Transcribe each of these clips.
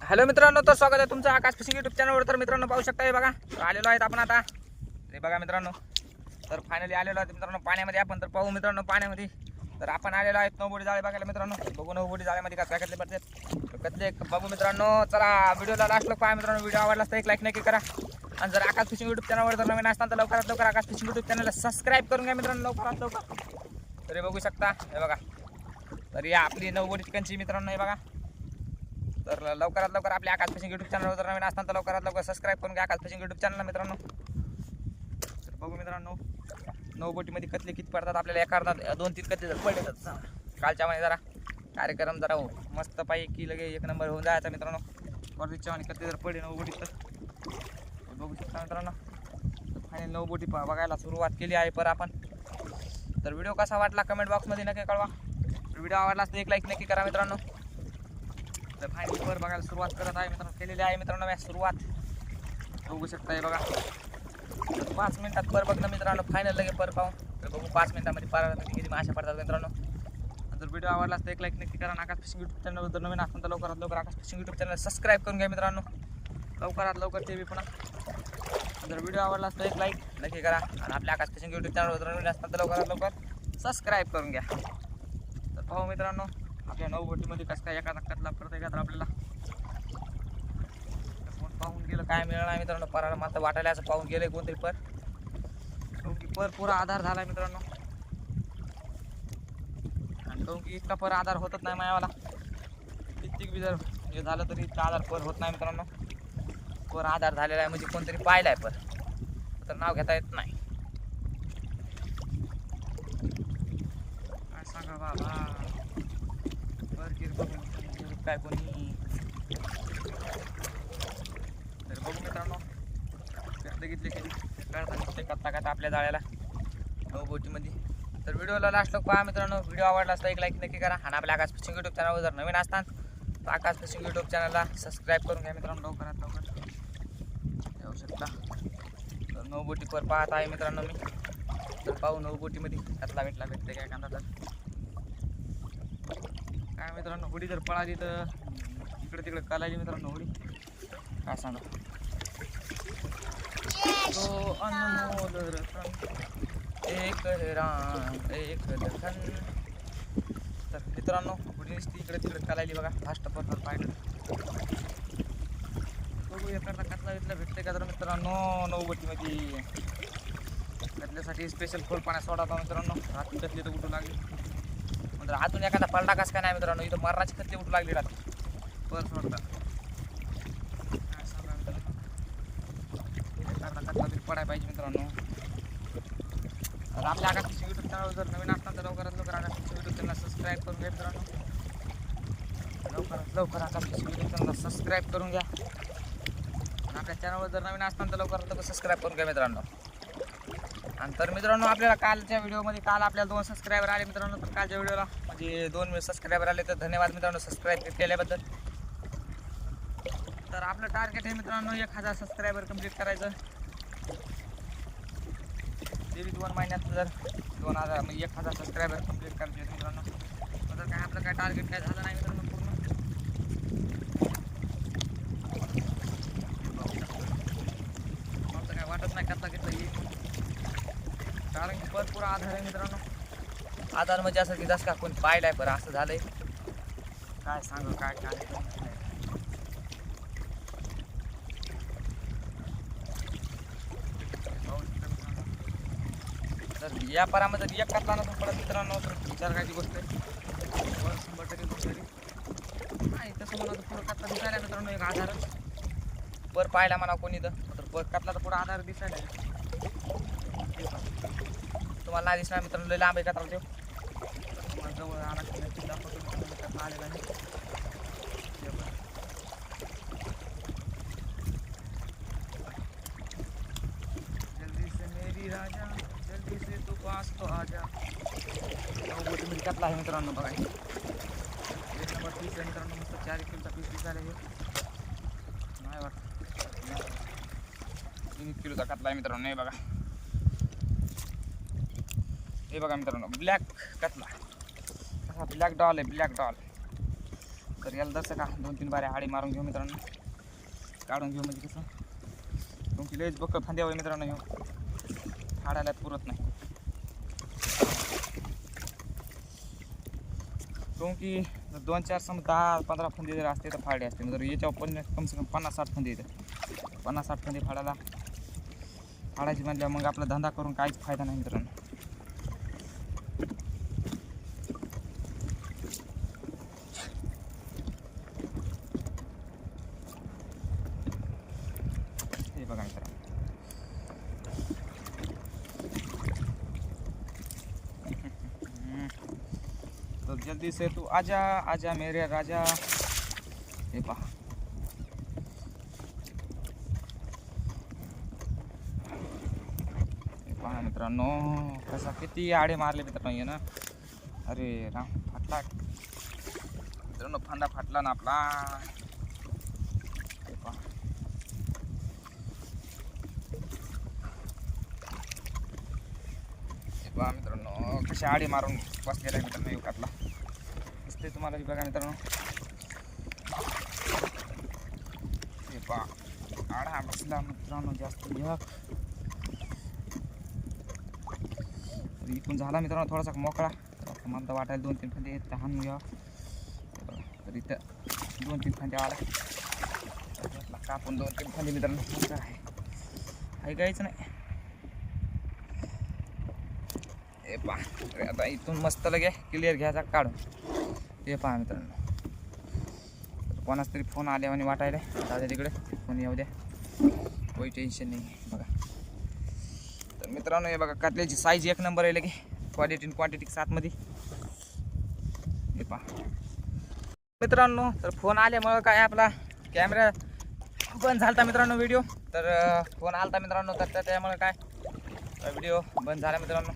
Hello मित्रांनो, तर स्वागत आहे तुमचं आकाश फिशिंग यूट्यूब चॅनलवर। तर मित्रांनो पाहू शकता, हे बघा आलेलो आहेत आपण आता। हे बघा मित्रांनो, तर फायनली आलेलो आहे मित्रांनो पाण्यामध्ये आपण। तर पाहू मित्रांनो पाण्यामध्ये तर आपण आलेलो आहेत नवबोडी जाळे बघायला मित्रांनो। बघू नवबोडी जाळ्यामध्ये काय कतले पडतात कतले बघू मित्रांनो। चला व्हिडिओला लास्ट लोक पहा मित्रांनो। व्हिडिओ आवडला तर एक लाईक नक्की करा, आणि जर आकाश फिशिंग यूट्यूब चॅनलवर जर नवीन असताना तर लवकरात लवकर आकाश फिशिंग यूट्यूब चॅनलला सबस्क्राईब करून घ्या मित्रांनो, लवकरात लवकर। तर हे बघू शकता, हे बघा तर या आपली नवबोडी चिकनची मित्रांनो। हे बघा, तर लवकरात लवकर आपल्या आकाश फिशिंग यूट्यूब चॅनलवर जर नवीन असताना तर लवकरात लवकर सबस्क्राईब करून घ्या आकाश फिशिंग यूट्यूब चॅनलला मित्रांनो। तर बघू मित्रांनो, नवबोटीमध्ये कतले किती पडतात आपल्याला। एका 2-3 कतले जर पडले तर कालच्या महिन्यात जरा कार्यक्रम जरा मस्त पाहिजे की लगे एक नंबर होऊन जायचा मित्रांनो। वरतीच्या आणि कतले जर पडले नवबोटीत तर बघू शकता मित्रांनो। फायनल नवबोटी बघायला सुरुवात केली आहे पर आपण। तर व्हिडिओ कसा वाटला कमेंट बॉक्समध्ये नक्की कळवा। व्हिडिओ आवडला तर एक लाईक नक्की करा मित्रांनो। तर फायनली पर बघायला सुरुवात करत आहे मित्रांनो, केलेली आहे मित्रांनो मॅच सुरुवात। बघू शकता हे बघा, 5 मिनिटात पर बघणं मित्रांनो। फायनल लगे पर पाहून तर बघू 5 मिनिटामध्ये पर किती माशा पडतात मित्रांनो। जर व्हिडिओ आवडला तर एक लाईक नक्की करा। आकाश फिशिंग यूट्यूब चॅनलवर जर नवीन असेल तर लवकरात लवकर आकाश फिशिंग यूट्यूब चॅनल सबस्क्राईब करून घ्या मित्रांनो, लवकरात लवकर ते बी पुन्हा। जर व्हिडिओ आवडला तर एक लाईक नक्की करा, आणि आपल्या आकाश फिशिंग यूट्यूब चॅनलवर जर नवीन असताना तर लवकरात लवकर सबस्क्राईब करून घ्या। तर पाहू मित्रांनो आपल्या नवबोटीमध्ये कसं काय एखादा कतला पडतंय का तर आपल्याला पाहून गेलं काय मिळणार आहे मित्रांनो। पराला मला वाटायला असं पाहून गेलंय कोणतरी पर पुरा आधार झाला मित्रांनो। आणि कहून की इतका पर आधार होतच नाही मायावाला, किती बी जर हे झालं तरी इतका आधार पर होत नाही मित्रांनो। पर आधार झालेला आहे म्हणजे कोणतरी पाहिला आहे पर, तर नाव घेता येत नाही। काय सांगा बाबा, काय कोणी। तर बघू मित्रांनो घेतले कळता कथा आपल्या जाळ्याला नवबोटीमध्ये। तर व्हिडिओला लास्ट लोक पहा मित्रांनो। व्हिडिओ आवडला असता एक लाईक नक्की करा, आणि आपल्या आकाश फिशिंग यूट्यूब चॅनलवर जर नवीन असतात तर आकाश फिशिंग यूट्यूब चॅनलला सबस्क्राईब करून घ्या मित्रांनो, लवकरात लवकर येऊ शकता। तर नवबोटी पर पाहत आहे मित्रांनो मी। तर पाहू नवबोटीमध्ये कतला भेटते काय कांदा। तर काय मित्रांनो, होडी जर पळाली तर इकडे तिकडे कालायली मित्रांनो होडी, काय सांगा। तो अनमोल रतन एक राम एक लखन। तर मित्रांनो होडी नुसती इकडे तिकडे कालायली बघा, फास्ट पर पाहिलं। बघू एखादा कतला इथला भेटते का तर मित्रांनो नवबोटीमध्ये। कतल्यासाठी स्पेशल खोल पाण्यात सोडावा मित्रांनो, रात्री कतली तर उठू लागली। म्हणजे आतून एखादा पलटा कस काय नाही मित्रांनो, इथं मरणाची कतली उठू लागली रात्री पर सोडता। काय सांगा मित्रांनो, कतला तरी पडायला पाहिजे मित्रांनो। तर आपल्या आकाश फिशिंग यूट्यूब चॅनल जर नवीन असताना तर लवकरात लवकर आकाश फिशिंग यूट्यूब चॅनल सबस्क्राईब करून घ्या मित्रांनो, लवकरात लवकर आकाश फिशिंग यूट्यूब चॅनल सबस्क्राईब करून घ्या। आणि आपल्या चॅनलवर जर नवीन असताना तर लवकरात लवकर सबस्क्राईब करून घ्या मित्रांनो। आणि तर मित्रांनो आपल्याला कालच्या व्हिडिओमध्ये काल आपल्याला 2 सबस्क्रायबर आले मित्रांनो। तर कालच्या व्हिडिओला म्हणजे 2 सबस्क्रायबर आले, तर धन्यवाद मित्रांनो सबस्क्राईब केल्याबद्दल। तर आपलं टार्गेट आहे मित्रांनो 1000 सबस्क्रायबर कंप्लीट करायचं। ते 2 महिन्यात जर 2000 म्हणजे 1000 सबस्क्रायबर कंप्लीट करायचे मित्रांनो। तर काय आपलं काय टार्गेट काय झालं नाही मित्रांनो पूर्ण। मला तर काय वाटत नाही कसा घेतलं येईल, कारण की भरपूर आधार आहे मित्रांनो। आधार म्हणजे असं की जसं का कोणी पाहिलाय बरं असं झालंय, काय सांगू काय काय। तर या परामध्ये एक कतला नसून पडत मित्रांनो, तर विचार करायची गोष्ट आहे। 100% दुसरी नाही तसं मला तर पुढं कतला दिसायला मित्रांनो एक आधारच पर पाहिला म्हणा कोणी तर पर कतला तर पुढं आधार दिसायला तुम्हाला नाही दिसणार मित्रांनो। लय लांब आहे कतला देऊ तुम्हाला जवळ आणा दाखवतो आलेला आहे। जल्दी से मेरी राजा जल्दी से तू पास तो आजा। नवबोटीमध्ये कतला आहे मित्रांनो बघा, 1 नंबर पीस आहे मित्रांनो। मस्त 4 किलोचा पीस दिसायला हे नाही वाटत, 3 किलोचा कतला आहे मित्रांनो। हे बघा, हे बघा मित्रांनो ब्लॅक कतला, ब्लॅक डॉल आहे, ब्लॅक डॉल। तर याला जसं का 2-3 बाऱ्या आडी मारून घेऊ मित्रांनो, काढून घेऊ. म्हणजे कसं तुमची लयच बक्कळ फांद्यावर मित्रांनो घेऊ फाडायला पुरत नाही. की 2-4 सम 10-15 फंदे जर असते तर फाडे असते. जर याच्यावर पण कमसे कम 50-60 फंदे येतात. 50-60 फंदे फाडायची म्हणल्यावर मग आपला धंदा करून काहीच फायदा नाही मित्रांनो. हे बघा मित्रांनो, तो जल्दी से तू आजा आजा मेरे राजा. हे पहा, मित्रांनो कसा किती आडे मारले मित्रांनो ना. अरे राम, फाटला मित्रांनो, फांदा फाटला ना आपला. हे पहा, मित्रांनो कशा आडे मारून बसलेला मित्रांनो युकातला दिसते तुम्हाला बघा मित्रांनो. हे पहा, आडा बसला मित्रांनो जास्त. इथून झाला मित्रांनो थोडासा मोकळा. तर मला वाटायला 2-3 फांदे हाणून घ्यावा. तर इथं 2-3 फांदे आला कापून 2-3 फांदे मित्रांनो आहे गायचं नाही. हे पहा, आता इथून मस्त लगे क्लिअर घ्यायचा काढून. हे पहा मित्रांनो, कोणाच तरी फोन आल्यावानी वाटायला दादा तिकडे फोन येऊ द्या, काही टेन्शन नाही. बघा तर मित्रांनो, हे बघा कातल्याची साईज 1 नंबर आहे लगे, क्वालिटी क्वांटिटी 7 मध्ये. हे पहा मित्रांनो, तर फोन आल्यामुळं काय आपला कॅमेरा बंद झाला मित्रांनो व्हिडिओ. तर फोन आलता मित्रांनो, तर त्यामुळे काय व्हिडिओ बंद झाला मित्रांनो.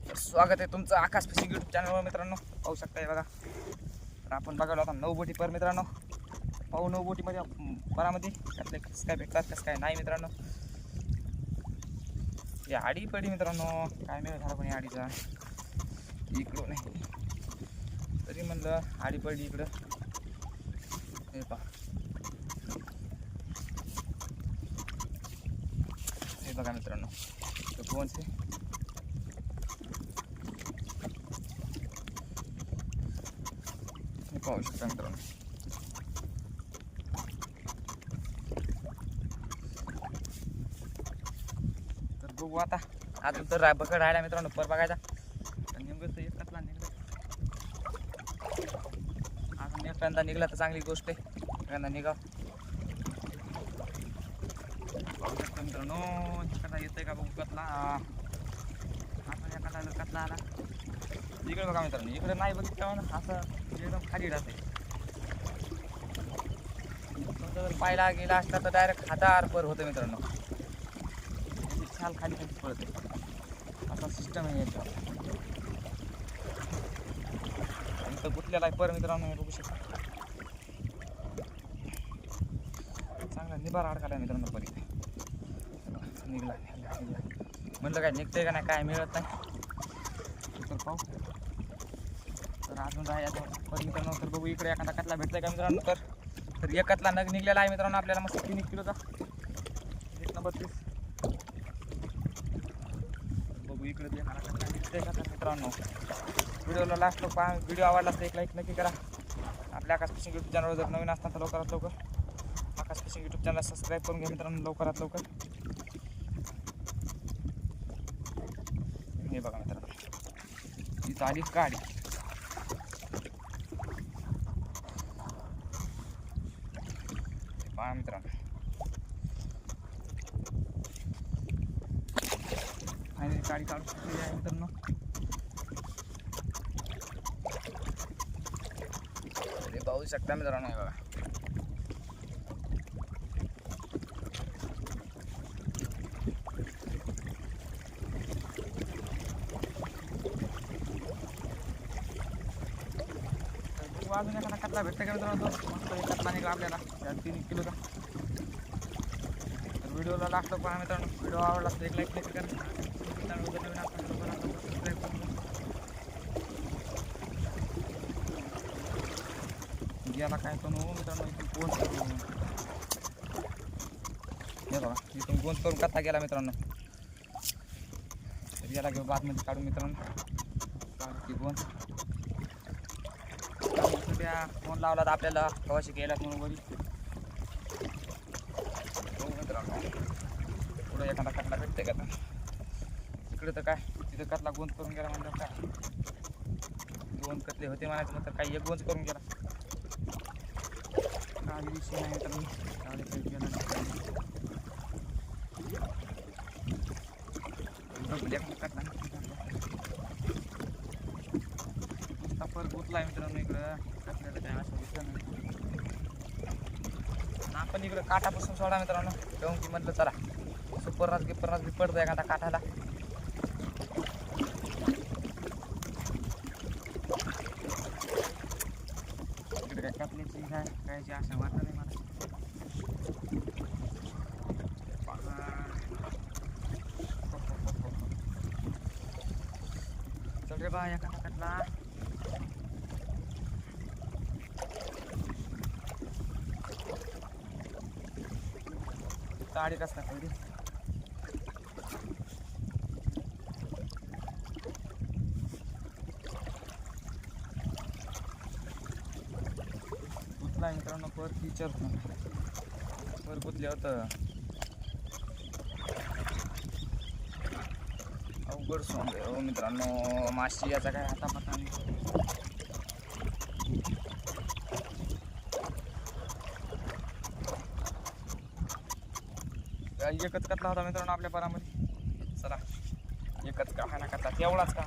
तर स्वागत आहे तुमचं आकाश फिशिंग यूट्यूब चॅनलवर मित्रांनो. पाहू शकता हे बघा, तर आपण बघायला आता 9 बोटी पर मित्रांनो. पाहू 9 बोटीमध्ये परामध्ये त्यातले कसं काय भेटतात कसं काय नाही मित्रांनो. ही आडी पडी मित्रांनो, काय मिळत झाला कोणी आडीचा इकडं नाही तरी म्हणलं आडी पडली इकडं. हे पहा, हे बघा मित्रांनो, तर कोणचे हे पाहू शकता मित्रांनो. तर बघू आता, अजून तर बकड राहिला मित्रांनो पर बघायचा. नेमकं तर एकच निघलं, अजून एखादा निघला तर चांगली गोष्ट आहे. एखादा निघाव मित्रांनो. एखादा येतोय का बघू कतला. आता एखादा जर कतला आला इकडे बघा मित्रांनो, इकडे नाही बघितलं असं एकदम खाली राहते. तुमचा जर पायला गेला असता तर डायरेक्ट हातार पर होतं मित्रांनो. छाल खाली खाली पडते, असा सिस्टम आहे याच्यावर. इथं गुतलेला आहे पर मित्रांनो, हे बघू शकता. चांगला निबार अडकाला आहे मित्रांनो पर. इथे निघला म्हणलं काय निघतंय का नाही काय मिळत नाही. तर पाहू, तर अजून राहायचं पर मित्रांनो. तर बघू इकडे एखादा कतला भेटतंय का मित्रांनो. तर एकतला नग निघलेला आहे मित्रांनो आपल्याला मस्त 3 किलोचा 1 नंबर पीस. बघू इकडे एखादा कतला निघतंय का तर मित्रांनो. व्हिडिओला लास्ट पहा. व्हिडिओ आवडला तर एक लाईक नक्की करा. आपल्या आकाश फिशिंग यूट्यूब चॅनलवर जर नवीन असतात तर लवकरात लवकर आकाश फिशिंग यूट्यूब चॅनल सबस्क्राईब करून घ्या मित्रांनो लवकरात लवकर. हे बघा मित्रांनो, इथं आली काडी. पहा मित्रांनो, फायनली काडी काढून सुटलेली आहे मित्रांनो. ते पाहू शकता मित्रांनो. हे बघा अजून एखादा कतला भेटतं का मित्रांनो. मस्त एक कतला निघाला आपल्याला 3 किलोचा. तर व्हिडिओला लागतो पहा मित्रांनो. व्हिडिओ आवडला तर एक लाईक नक्की करा. नवीन असताना सबस्क्राईब करा. याला काय पण हो मित्रांनो, इथून गोंज करून हे बघा, इथून गोंज करून कथा गेला मित्रांनो. तर याला घेऊ बादमध्ये काढू मित्रांनो, काढू ती गोंज. फोन लावला तर आपल्याला कवाशी गेल्यात म्हणून वरी मित्रांनो. पुढे एखादा कटला भेटते का? इकडे तर काय तिथं कटला गोंज करून गेला म्हणजे काय 2 कटले होते म्हणायचं, नंतर काही एक गोंज करून गेला. काही विषय नाही तर गुतला मित्रांनो इकडं कटल्याचं काय असं दिसलं नाही. आपण इकडं काठापासून सोडा मित्रांनो. घेऊन की म्हटलं चला सुपरनाच गिपरनाच बी पडतो एखादा काठाला. इकडे काय कटल्याची काय कायची आशा वाटत नाही मला. चल रे बा एखादा कटला. गाडी कसं काय गुतला मित्रांनो. पर फीचर पर गुतले होतं अवघड सोंग हो मित्रांनो. माशी याचा काय आता पता नाही. एकच कटला होता मित्रांनो आपल्या परामध्ये. चला एकच का हा कटला तेवढाच का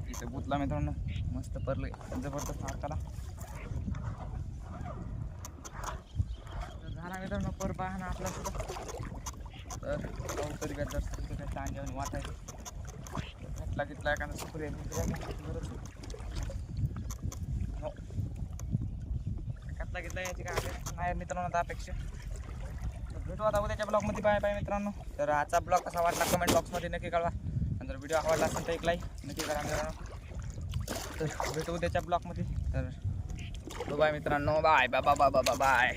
इथे गुतला मित्रांनो. मस्त परले जबरदस्त हाताला झाला मित्रांनो. पर पाहणं आपला सुद्धा तर तरी काय ताण जेवण वाटायचं. घेतला घेतला एखादा सुकरे घेतला याची काय नाही मित्रांनो आता अपेक्षा. भेटू आता उद्याच्या ब्लॉगमध्ये. बाय मित्रांनो. तर आजचा ब्लॉग कसा वाटला कमेंट बॉक्समध्ये नक्की कळवा. आणि जर व्हिडिओ आवडला असेल तर एक लाईक नक्की करा मित्रांनो. तर भेटू उद्याच्या ब्लॉगमध्ये. तर बाय मित्रांनो. Bye bye.